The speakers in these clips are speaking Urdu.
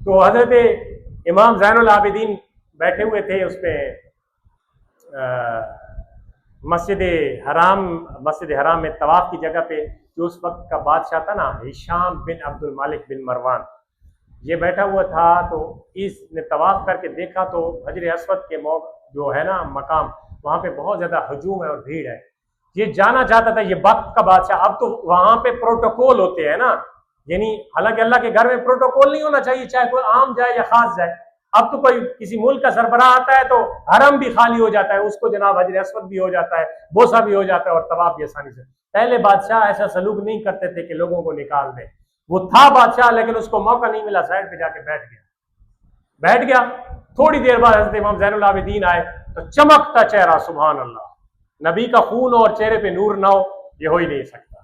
تو حضرت امام زین العابدین بیٹھے ہوئے تھے اس پہ مسجد حرام میں طواف کی جگہ پہ، جو اس وقت کا بادشاہ تھا نا ہشام بن عبد المالک بن مروان، یہ بیٹھا ہوا تھا۔ تو اس نے طواف کر کے دیکھا تو حجر اسود کے جو ہے نا مقام، وہاں پہ بہت زیادہ ہجوم ہے اور بھیڑ ہے۔ یہ جانا چاہتا تھا یہ وقت کا بادشاہ، اب تو وہاں پہ پروٹوکول ہوتے ہیں نا، یعنی حالانکہ اللہ کے گھر میں پروٹوکول نہیں ہونا چاہیے، چاہے کوئی عام جائے یا خاص جائے۔ اب تو کوئی کسی ملک کا سربراہ آتا ہے تو حرم بھی خالی ہو جاتا ہے، اس کو جناب حجر اسود بھی ہو جاتا ہے، بوسہ بھی ہو جاتا ہے اور طواف بھی آسانی سے۔ پہلے بادشاہ ایسا سلوک نہیں کرتے تھے کہ لوگوں کو نکال دیں، وہ تھا بادشاہ لیکن اس کو موقع نہیں ملا، سائڈ پہ جا کے بیٹھ گیا۔ تھوڑی دیر بعد حضرت امام زین العابدین آئے تو چمکتا چہرہ، سبحان اللہ، نبی کا خون اور چہرے پہ نور نہ ہو یہ ہو ہی نہیں سکتا،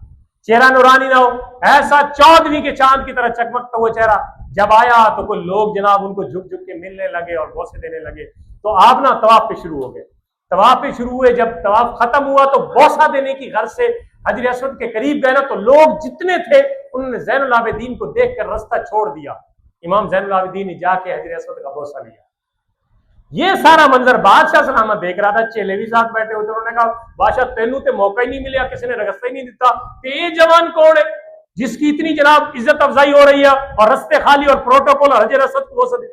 چہرہ نورانی نہ ہو، ایسا 14ویں کے چاند کی طرح چکمکتا وہ چہرہ۔ جب آیا تو کوئی لوگ جناب ان کو جھک کے ملنے لگے اور بوسے دینے لگے، تو آپ نا طواف پہ شروع ہو گئے۔ طواف پہ شروع ہوئے، جب طواف ختم ہوا تو بوسہ دینے کی غرض سے حجر اسود کے قریب گئے نا، تو لوگ جتنے تھے انہوں نے زین العابدین کو دیکھ کر رستہ چھوڑ دیا۔ امام زین العابدین نے جا کے حجر اسود کا بوسہ لیا۔ یہ سارا منظر بادشاہ سلامت دیکھ رہا تھا، چیلے بھی ساتھ بیٹھے ہوتے، انہوں نے کہا بادشاہ تینوں تے موقع ہی نہیں ملیا، کسی نے رستہ ہی نہیں دیتا، یہ جوان کون ہے جس کی اتنی جناب عزت افزائی ہو رہی ہے اور رستے خالی اور پروٹوکول اور حجر اسود کو بوسہ دے۔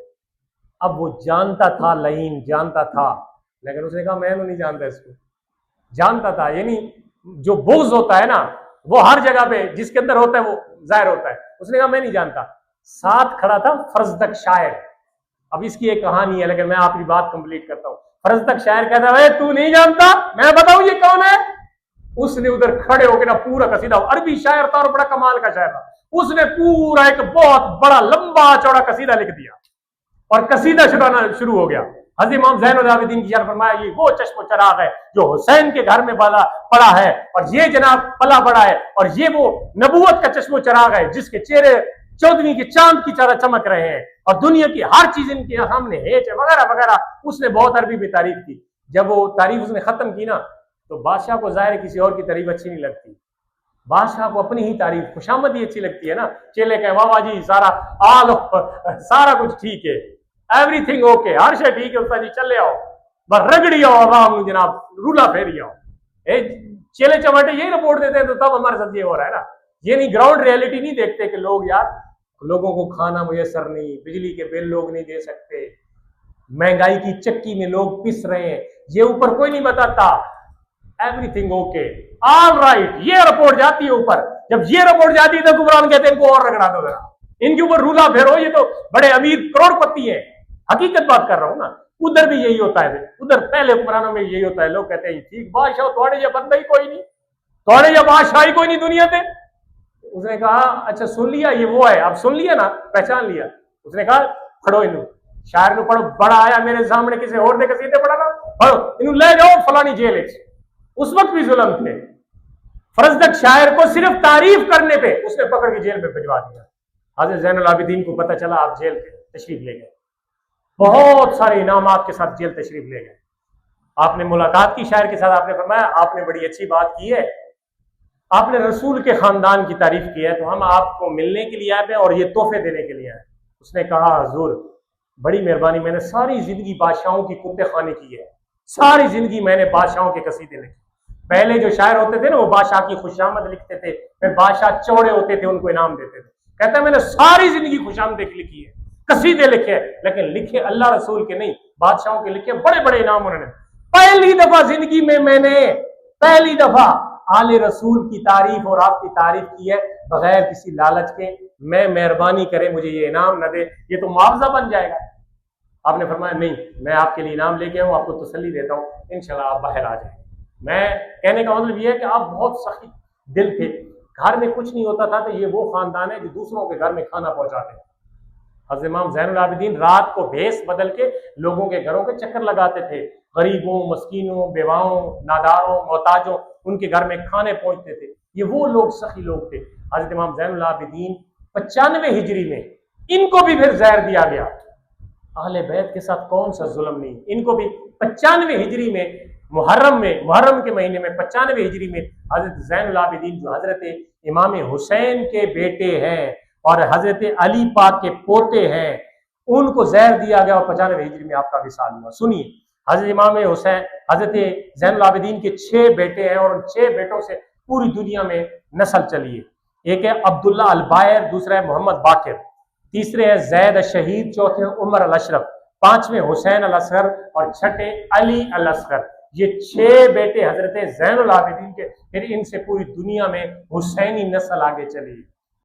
اب وہ جانتا تھا، لعین جانتا تھا، لیکن اس نے کہا میں تو نہیں جانتا اس کو، جانتا تھا، یعنی جو بغض ہوتا ہے نا وہ ہر جگہ پہ جس کے اندر ہوتا ہے وہ ظاہر ہوتا ہے۔ اس نے کہا میں نہیں جانتا۔ ساتھ کھڑا تھا فرزدق شاعر، اب اس کی ایک کہانی ہے لیکن میں آپ کی بات کمپلیٹ کرتا ہوں۔ فرزدق شاعر کہتا ہے تو نہیں جانتا، میں بتاؤں یہ کون ہے؟ اس نے ادھر کھڑے ہو کے نا پورا قصیدہ، عربی شاعر تھا اور بڑا کمال کا شاعر تھا، اس نے پورا ایک بہت بڑا لمبا چوڑا قصیدہ لکھ دیا اور قصیدہ شروع ہو گیا۔ حضرت امام زین العابدین کی شان فرمایا یہ وہ چشم و چراغ ہے جو حسین کے گھر میں پڑا ہے، اور یہ جناب پلا بڑا ہے، اور یہ وہ نبوت کا چشم و چراغ ہے جس کے چہرے 14ویں کے چاند کی طرح چمک رہے ہیں، اور دنیا کی ہر چیز ان کے سامنے ہیچ ہے، وغیرہ وغیرہ۔ اس نے بہت عربی میں تعریف کی۔ جب وہ تعریف اس نے ختم کی نا تو بادشاہ کو ظاہر ہے کسی اور کی تعریف اچھی نہیں لگتی، بادشاہ کو اپنی ہی تعریف خوشامد ہی اچھی لگتی ہے نا۔ چیلے کہ واہ واہ جی سارا کچھ ٹھیک ہے، ایوری تھنگ اوکے، ہر شے ٹھیک ہے استاد جی، چلے آؤ بس رگڑی آؤ عوام جناب، رولا پھیری آؤ۔ چیلے چماٹے یہی رپورٹ دیتے ہیں تو تب ہمارے ساتھ یہ ہو رہا ہے نا، یہ نہیں گراؤنڈ ریئلٹی نہیں دیکھتے کہ لوگ یار لوگوں کو کھانا میسر نہیں، بجلی کے بل لوگ نہیں دے سکتے، مہنگائی کی چکی میں لوگ پس رہے ہیں، یہ اوپر کوئی نہیں بتاتا۔ Every thing okay, all right, یہ رپورٹ جاتی ہے اوپر، جب یہ رپورٹ جاتی ہے تو حکمران کہتے ہیں ان کو اور رگڑا دو ذرا، ان کے اوپر رولا پھیرو، یہ تو بڑے امیر کروڑ پتی ہیں۔ حقیقت بات کر رہا ہوں نا، ادھر بھی یہی ہوتا ہے، ادھر پہلے حکمرانوں میں یہی ہوتا ہے، لوگ کہتے ہیں ٹھیک بادشاہ تھوڑے یہ بندہ ہی کوئی نہیں، تھوڑے یہ بادشاہ ہی کوئی نہیں دنیا پہ۔ اس نے کہا اچھا سن لیا یہ وہ ہے، اب سن لیا نا، پہچان لیا۔ اس نے کہا پڑھو انہوں، شاعر نو پڑھو، بڑا آیا میرے سامنے کسی اور نے قصیدے پڑھا نا، پڑھو انہوں لے جاؤ فلانی جیل۔ اس وقت بھی ظلم تھے، فرزدق شاعر کو صرف تعریف کرنے پہ اس نے پکڑ کے جیل میں بھجوا دیا۔ حضرت زین العابدین کو پتہ چلا، آپ جیل پہ تشریف لے گئے، بہت سارے انعامات کے ساتھ جیل تشریف لے گئے۔ آپ نے ملاقات کی شاعر کے ساتھ، آپ نے فرمایا آپ نے بڑی اچھی بات کی ہے، آپ نے رسول کے خاندان کی تعریف کی ہے، تو ہم آپ کو ملنے کے لیے آئے ہیں اور یہ تحفے دینے کے لیے آئے۔ اس نے کہا حضور بڑی مہربانی، میں نے ساری زندگی بادشاہوں کی کتے خانی کی ہے، ساری زندگی میں نے بادشاہوں کے قصیدے لکھے۔ پہلے جو شاعر ہوتے تھے نا وہ بادشاہ کی خوشامد لکھتے تھے، پھر بادشاہ چوڑے ہوتے تھے ان کو انعام دیتے تھے۔ کہتا ہے میں نے ساری زندگی خوشامد لکھی ہے، قصیدے لکھے، لیکن لکھے اللہ رسول کے نہیں، بادشاہوں کے لکھے، بڑے بڑے انعام انہوں نے۔ پہلی دفعہ زندگی میں نے پہلی دفعہ آل رسول کی تعریف اور آپ کی تعریف کی ہے بغیر کسی لالچ کے، میں مہربانی کرے مجھے یہ انعام نہ دے، یہ تو معاوضہ بن جائے گا۔ آپ نے فرمایا نہیں، میں آپ کے لیے انعام لے کے ہوں، آپ کو تسلی دیتا ہوں، انشاءاللہ آپ باہر آ جائیں۔ میں کہنے کا مطلب یہ ہے کہ آپ بہت سخی دل تھے، گھر میں کچھ نہیں ہوتا تھا تو یہ وہ خاندان ہے جو دوسروں کے گھر میں کھانا پہنچاتے ہیں۔ حضرت امام زین العابدین رات کو بھیس بدل کے لوگوں کے گھروں کے چکر لگاتے تھے، غریبوں، مسکینوں، بیواؤں، ناداروں، محتاجوں، ان کے گھر میں کھانے پہنچتے تھے۔ یہ وہ لوگ سخی لوگ تھے۔ حضرت امام زین العابدین 95 ہجری میں ان کو بھی پھر زہر دیا گیا۔ اہل بیت کے ساتھ کون سا ظلم نہیں، ان کو بھی 95 ہجری میں محرم کے مہینے میں 95 ہجری میں حضرت زین العابدین جو حضرت امام حسین کے بیٹے ہیں اور حضرت علی پاک کے پوتے ہیں، ان کو زہر دیا گیا اور 95 ہجری میں آپ کا وصال ہوا۔ سنیے، حضرت امام حسین، حضرت زین العابدین کے 6 بیٹے ہیں اور ان 6 بیٹوں سے پوری دنیا میں نسل چلی ہے۔ ایک ہے عبداللہ البائر، دوسرا ہے محمد باقر، تیسرے ہے زید الشہید، چوتھے عمر الاشرف، پانچویں حسین الاصغر اور چھٹے علی الاصغر۔ یہ 6 بیٹے حضرت زین العابدین کے، پھر ان سے پوری دنیا میں حسینی نسل آگے چلی۔